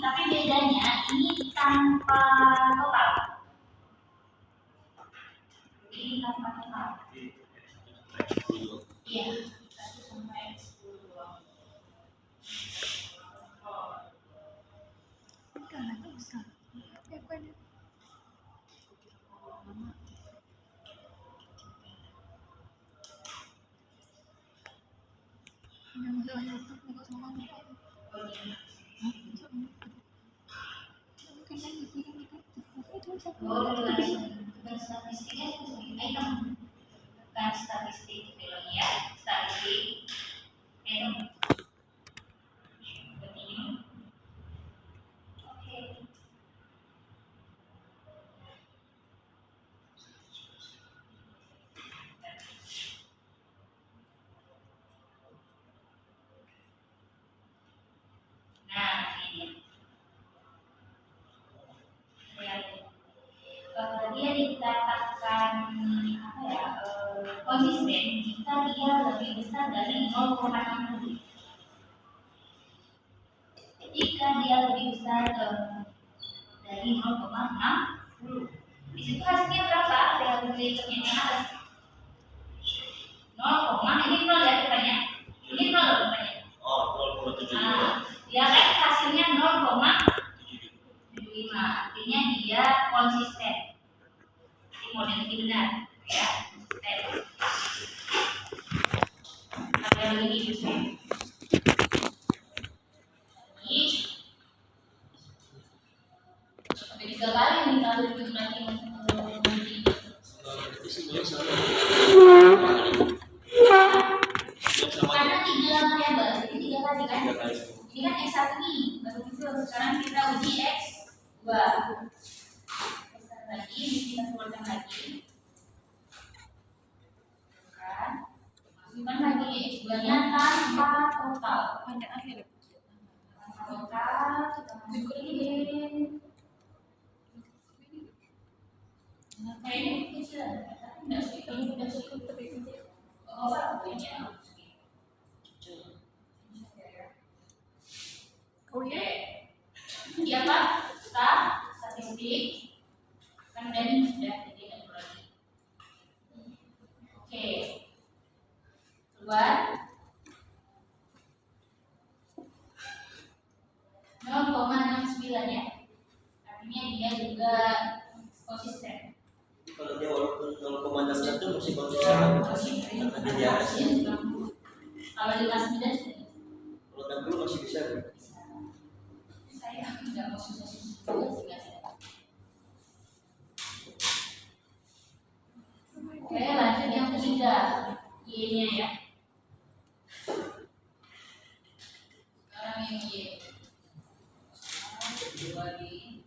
tapi bedanya ini tanpa total. Ini tanpa total. Iya, 1 sampai 10 doang. Statistiknya item, bukan statistik film ya, statistik item. Oke. Nah, ini dia dikatakan apa ya, konsisten jika dia lebih besar dari 0,60. Jika dia lebih besar dari 0,60, di situ hasilnya berapa? Relativity yang atas 0, ini 0 ya depannya. Ini 0 depannya. Oh, 0,7. Dia kan hasilnya 0,75. Artinya dia konsisten. Ini model ini benar ya. Ada yang lagi bisa. Ini sampai 3 kali nih kalau nanti karena 3 variabel, jadi 3 kali kan? Ini kan X1 nih, baru muncul. Sekarang kita uji X2. Lagi, kita keluarkan lagi. Kan? Masukkan lagi X2-nya tanpa total. Tanpa total, kita masukin. Nah, ini kecil. Enggak sih, kalau udah cukup tapi kecil. Oh, ini oke. Iya Pak, statistik kan dari sudah jadi ada lagi. Oke. Keluar 0,69 ya. Artinya dia juga konsisten. Kalau dia walaupun 0,61 masih konsisten. Karena dia kalau 59 kalau 60 masih bisa. Saya tidak mau susah-susah juga sih. Oke, lanjut yang ketiga, Y-nya ya. Sekarang yang Y. Lagi.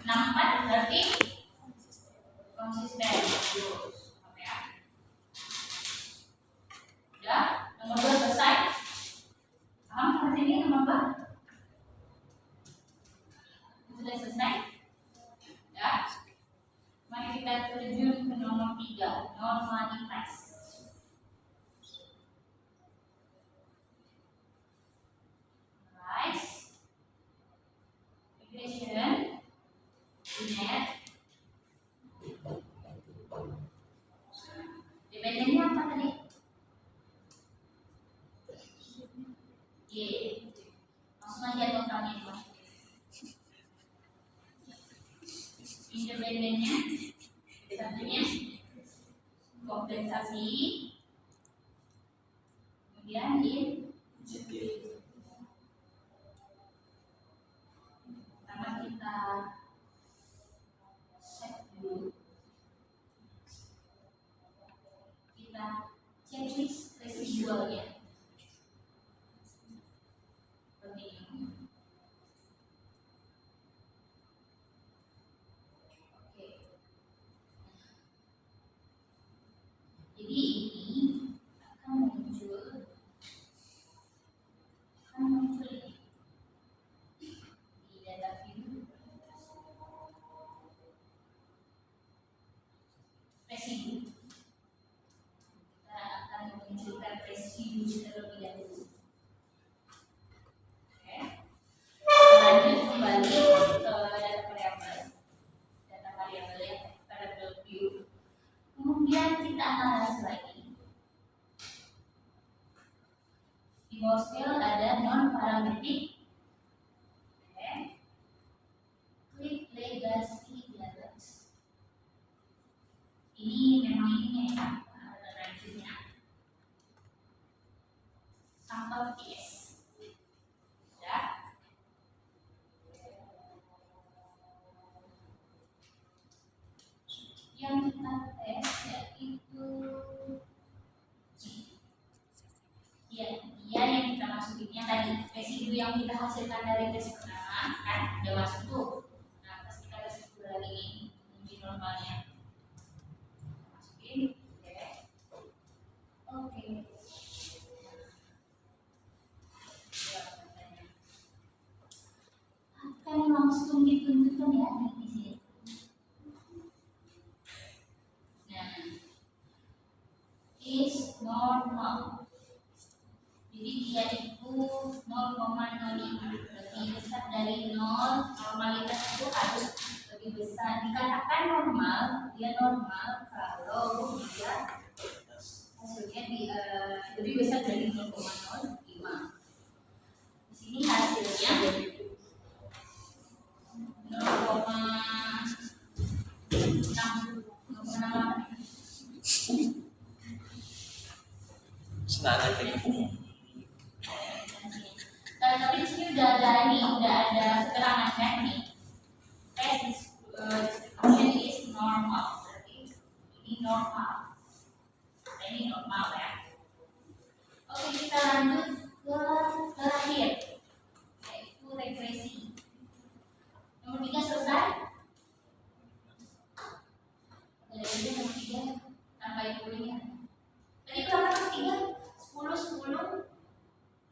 Nah, 64 berarti konsisten. Ya, nomor 2 selesai. Paham sampai sini nomor 2? Sudah selesai? Ya. Mari kita terjun ke nomor 3, normalitas. Rise, regression, net. Dependennya apa tadi? Y. Langsung aja totalnya itu. Independennya satunya kompensasi, kemudian pertama kita set dulu, kita checklist residualnya seperti ini. Oke, jadi ini akan muncul Ini memang ininya ya, ada referensinya. Sampel PS. Ya. Yang kita tes yaitu ya, dia yang kita masukinnya tadi residu yang kita hasilkan dari tes pertama kan udah masuk tuh. Nah, terus kita tes kedua lagi nih, uji normalnya. Masukin, oke. Akan langsung ditunjukkan ya di sini. Nah, is normal. Jadi dia itu 0,05, lebih besar dari 0. Normalitas itu harus lebih besar. Dikatakan normal, dia normal kalau dia hasilnya lebih besar dari 0,05. Di sini hasilnya 0,6. Senangan dari Tapi di sini udah ada keterangan teknik. Distribution is normal. Berarti ini normal. Ini normal ya. Oke, kita lanjut ke terakhir, yaitu regresi. Nomor 3 selesai. Jadi nomor 3 tambahin dulu ya. Tadi berapa nomor 3? 10, 10,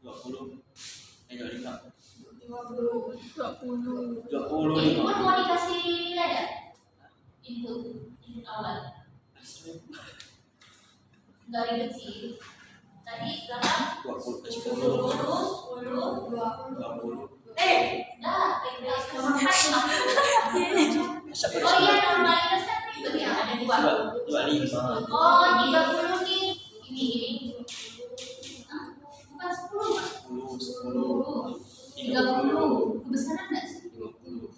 20, 25, 20. Itu pun mau dikasih ada input awal. Enggak ribet sih. Tadi berapa? 20, 10, 10, 20. Dah, regresi nomor 4 Masa Oh iya, normalitas kan ribet ya, ada 25. Oh, 30 nih. Ini. Hah? Bukan 10, Pak. 10, 30. Kebesaran enggak sih? 50.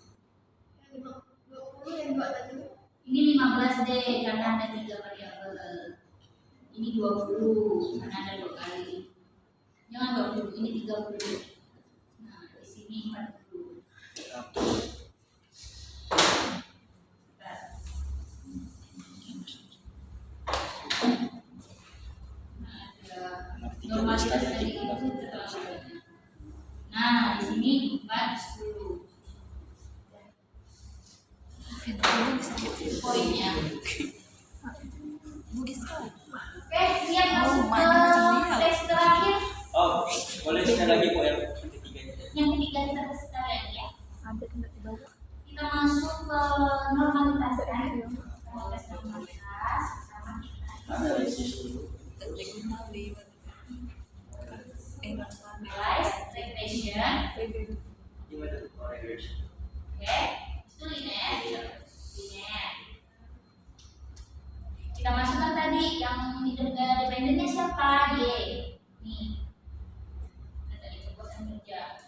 Ini 15 deh, karena ada 3 variabel. Ini 20, karena ada 2 kali. Jangan 20, ini 30. Nah, di sini 40. Normalitas tadi itu terlalu banyak. Nah, di sini 4, 10. Poinnya. Oke, siap masuk ke tes terakhir. Oh, boleh sekali lagi Bu yang ketiganya. Yang ketiga kita tes lagi ya. Kita masuk ke normalitas kan. Kita tes normalitas sama kita. Analisis dulu. Normalize, regression. Gimana tuh kalau regression? Oke, itu linear. Linear. Kita masukkan tadi yang dependennya siapa? Y. Nih. Nah, tadi perbuatan kerja.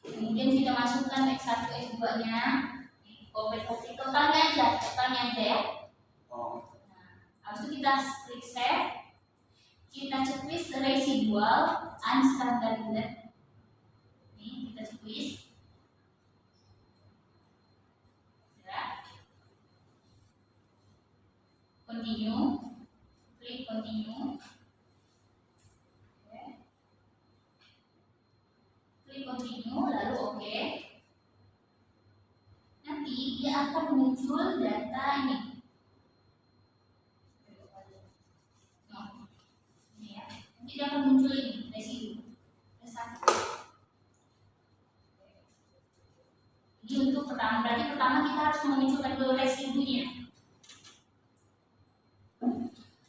Kemudian kita masukkan X1, X2-nya. Konversi totalnya aja ya. Oh, Nah, habis itu kita klik save. Kita checklist residual unstandardized. Ini kita checklist. Ya. Continue. Klik continue. Oke. Klik continue lalu oke. Nanti dia akan muncul data ini. Ini ya. Nanti dia akan muncul ini residu. Satu. Ini untuk pertama, berarti pertama kita harus memunculkan dulu residunya.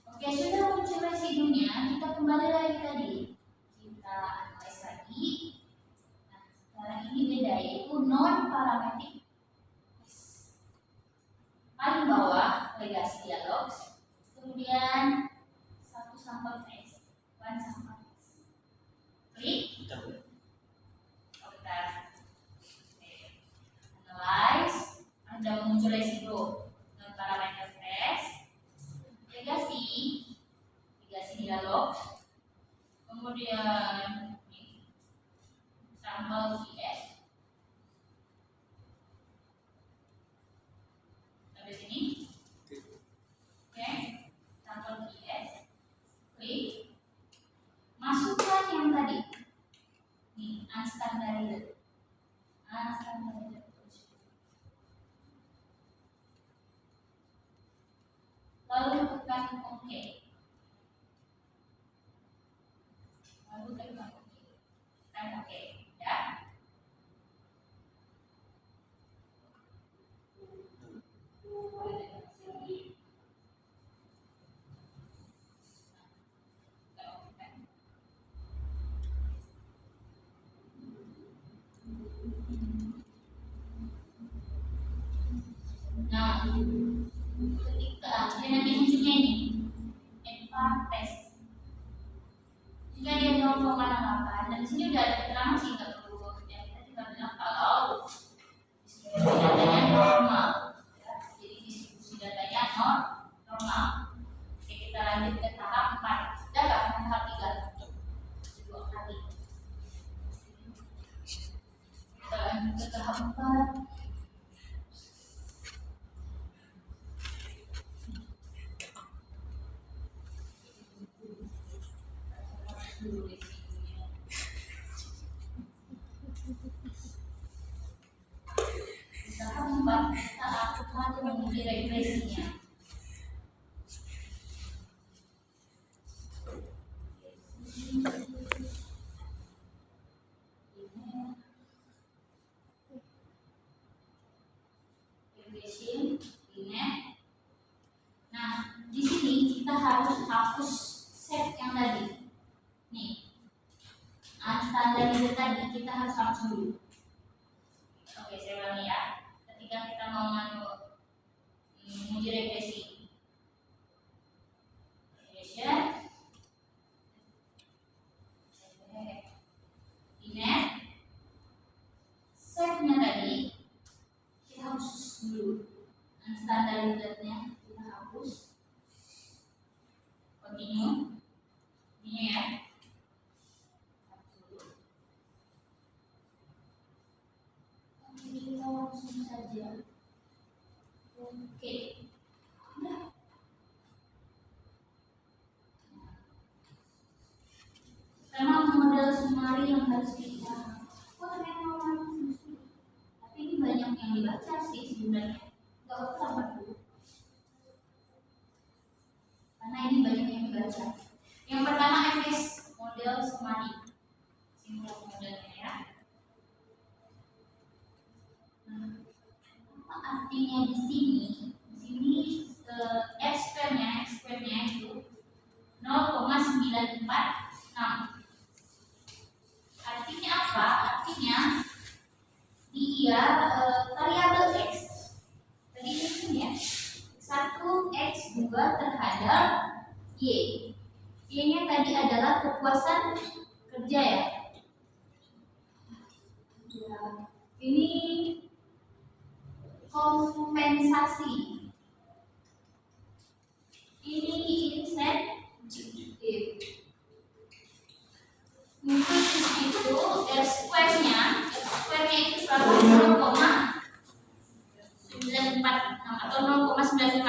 Oke, sudah muncul residunya, kita kembali lagi tadi. Kita analyze lagi. Nah, sekarang ini beda yaitu non parametric. Paling bawah legasi dialog, kemudian satu sampel text, one sampel text. Klik. kita Oke, analyze, sudah muncul resiko dengan parameter fresh, negasi dialog, kemudian sampel VS sampai sini. Oke, sampel VS, klik, masukkan yang tadi nih, unstandardized. Lalu tekan OK. Lalu tekan OK. Tekan OK. Ya. Nah, ketika dia nanti munculnya ini advanced test, jika dia 0,68 dan di sini udah ada keterangan sih, nggak perlu ya, kita tinggal bilang kalau distribusi datanya normal, ya, jadi distribusi datanya normal. Oke, kita lanjut ke tahap 4. Sudah nggak tahap 3? 2 kali. Kita lanjut ke tahap 4. Tahap 4 kita lakukan menguji regresinya. Nah, di sini kita harus hapus set yang tadi. Nih, unstandardized tadi kita harus hapus dulu. Oke, saya ulangi ya. Ketika kita mau menguji regresi, inet, setnya tadi kita hapus dulu, unstandardizednya kita hapus. Continue, ini ya. Kita langsung saja. Oke. Nah. Memang model summary yang harus kita. Tapi ini banyak yang dibaca sih sebenarnya. Gak usah berdua. Karena ini banyak yang dibaca. Yang pertama FS model summary. Simpul modelnya ya. Apa artinya di sini? Di sini X-nya itu 0,946. Artinya apa? Artinya dia variabel X. Tadi ini ya. 1x2 terhadap Y. Y-nya tadi adalah kepuasan kerja ya. Ini kompensasi. Ini insentif. Mungkin itu R-square-nya itu selalu 0,94 atau 0,95.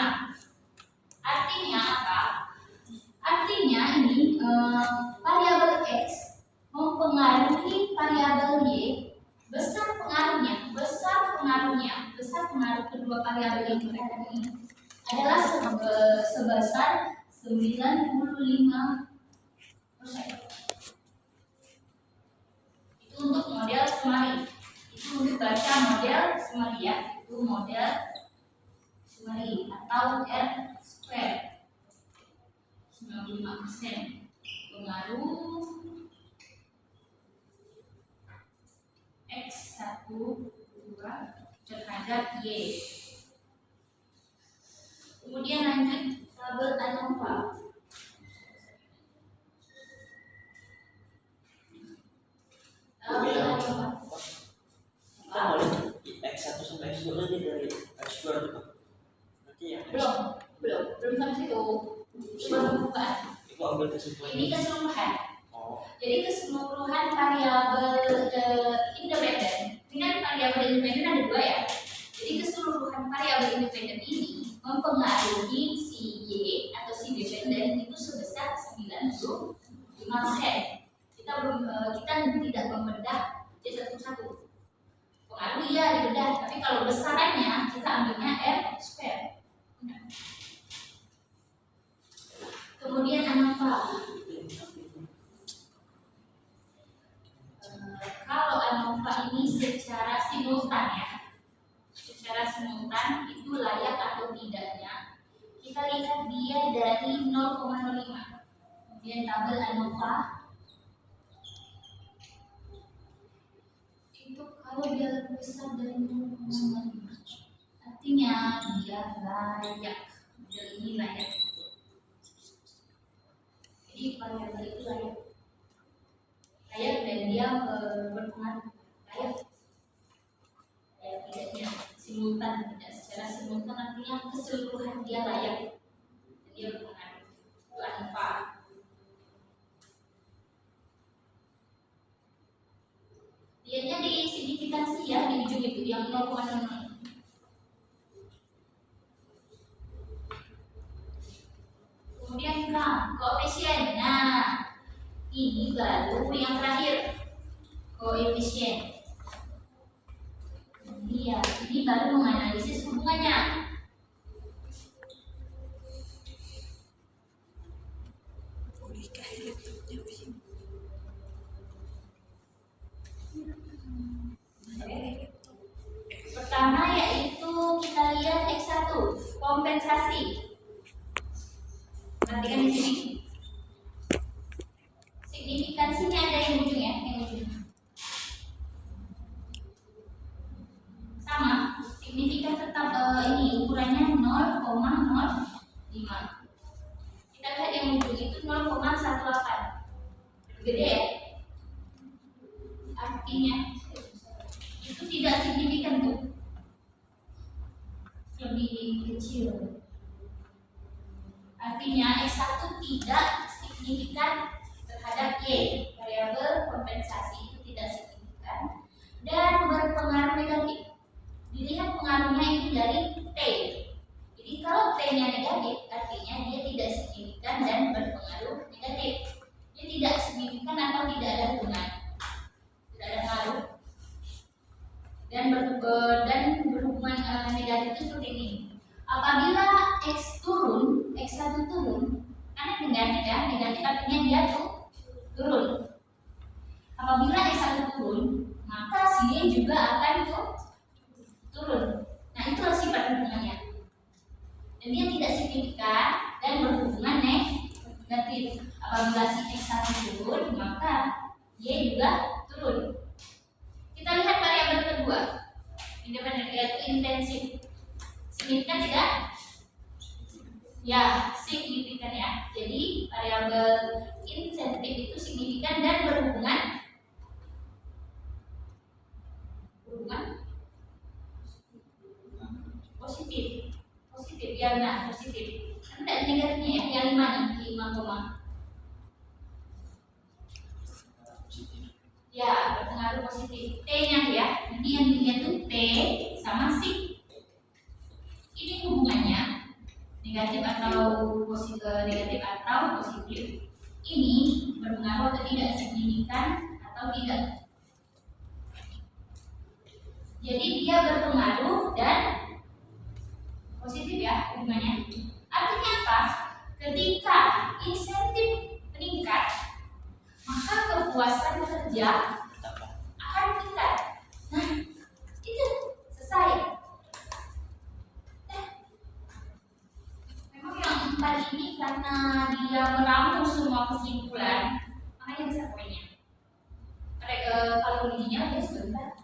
Artinya apa? Artinya ini variabel X mempengaruhi variabel Y. Besar pengaruh kedua variabel ini adalah sebesar 95%. Itu untuk model summary. Itu untuk baca model summary ya. Itu model summary atau R-square. 95% pengaruh X1, 2 terhadap Y. Kemudian lanjut tabel ANOVA. Kita mulai X1 sampai X2 dari Iya. belum sampai situ. Itu baru pembukaan. Ibu ambil kesimpulan. Ini keseluruhan. Oh. Jadi keseluruhan variabel independen. Ini kan variabel independen ada dua ya. Jadi keseluruhan variabel independen ini mempengaruhi si Y atau si dependen itu sebesar 95%. Kita tidak membedah C satu-satu. Pengaruh iya dibedah, tapi kalau besarannya kita ambilnya R square. Kemudian ANOVA. Kalau ANOVA ini secara simultan ya, secara simultan itu layak atau tidaknya kita lihat dia dari 0,05. Kemudian tabel ANOVA itu kalau dia lebih besar dari 0,05 artinya dia layak, dia ini layak. Jadi variabel itu layak dan dia berpengaruh layak tidaknya simultan, tidak secara simultan artinya keseluruhan dia layak dan dia berpengaruh. Itu ANOVA. Lihatnya di signifikansi ya, di ujung itu yang 0,00. Kemudian koefisien. Nah, ini baru yang terakhir, koefisien. Iya, ini baru menganalisis hubungannya. Pertama yaitu kita lihat X1, kompensasi. Perhatikan di sini. Signifikansinya ada yang ujung ya, yang ujung. Sama, signifikan tetap ini ukurannya 0,05. Kita lihat yang ujung itu 0,18. Gede ya? Artinya itu tidak signifikan tuh, lebih kecil. Artinya X1 tidak signifikan terhadap Y, variabel kompensasi itu tidak signifikan dan berpengaruh negatif. Dilihat pengaruhnya itu dari T. Jadi kalau T-nya negatif, artinya dia tidak signifikan dan berpengaruh negatif. Dia tidak signifikan atau tidak ada hubungan, tidak ada pengaruh dan berhubungan negatif itu seperti ini. Apabila X turun, X1 turun, karena negatif ya, negatif artinya dia turun. Apabila X1 turun, maka si Y juga akan turun. Nah, itulah sifat hubungannya. Dan dia tidak signifikan dan berhubungan negatif. Apabila si X1 turun, maka Y juga turun. Kita lihat variabel kedua, independen yaitu intensif. Signifikan tidak? Ya, signifikan ya. Jadi variabel insentif itu signifikan dan berhubungan positif. Positif ya, nah positif. Kan tidak negatifnya ya, yang 5 nih, 5, ya berpengaruh positif. T-nya ya, jadi yang dilihat tuh T sama sig. Ini hubungannya negatif atau positif. Ini berpengaruh atau tidak, signifikan atau tidak. Jadi dia berpengaruh dan positif ya hubungannya. Artinya apa? Ketika insentif meningkat, maka kepuasan kerja akan meningkat. Nah, itu selesai. Memang yang 4 ini karena dia merangkum semua kesimpulan, makanya bisa poinnya. Kalau bunyinya ya sebentar.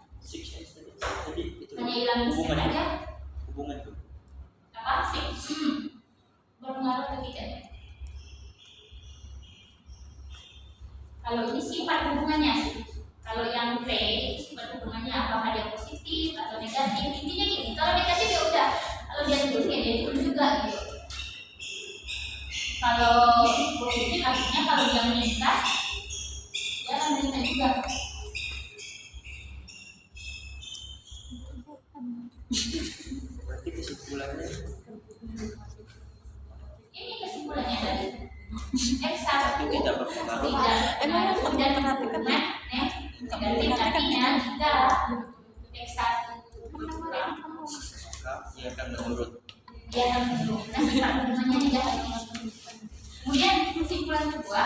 Jadi itu Hanya hilang hubungan aja. Hubungan itu. Apa sih? Berpengaruh atau tidak? Kalau ini sifat hubungannya sih. Kalau yang P itu sifat hubungannya apakah dia positif atau negatif. Intinya gini, kalau negatif ya udah. Kalau dia turun ya dia turun. juga gitu. Kalau positif artinya kalau dia meningkat, dia akan meningkat juga. Berarti kesimpulannya Ini kesimpulannya tadi X1 tidak berpengaruh. tidak kemudian negatif artinya jika X1 kurang, Maka dia akan menurun. dia akan menurun. Nah, sifat hubungannya negatif. Kemudian kesimpulan kedua,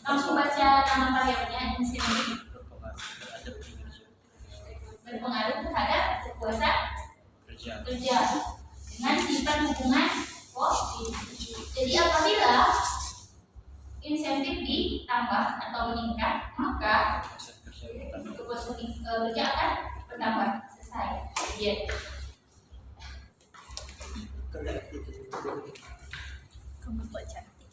langsung baca nama variabelnya insentif berpengaruh terhadap kekuasaan kerja. dengan sifat hubungan positif. Jadi apabila insentif ditambah atau meningkat, maka kekuasaan kerja akan bertambah. Selesai. Kemudian Kamu kok cantik.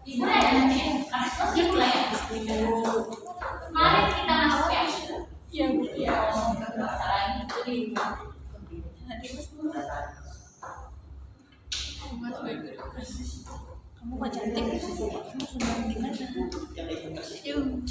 Ibu ya nanti harus dia mulai ya. Mari kita masuk ya. Iya, Bu. Ya, masalah itu. Kamu kok cantik. Kamu sudah gimana? Yang ibu kasih Yuk.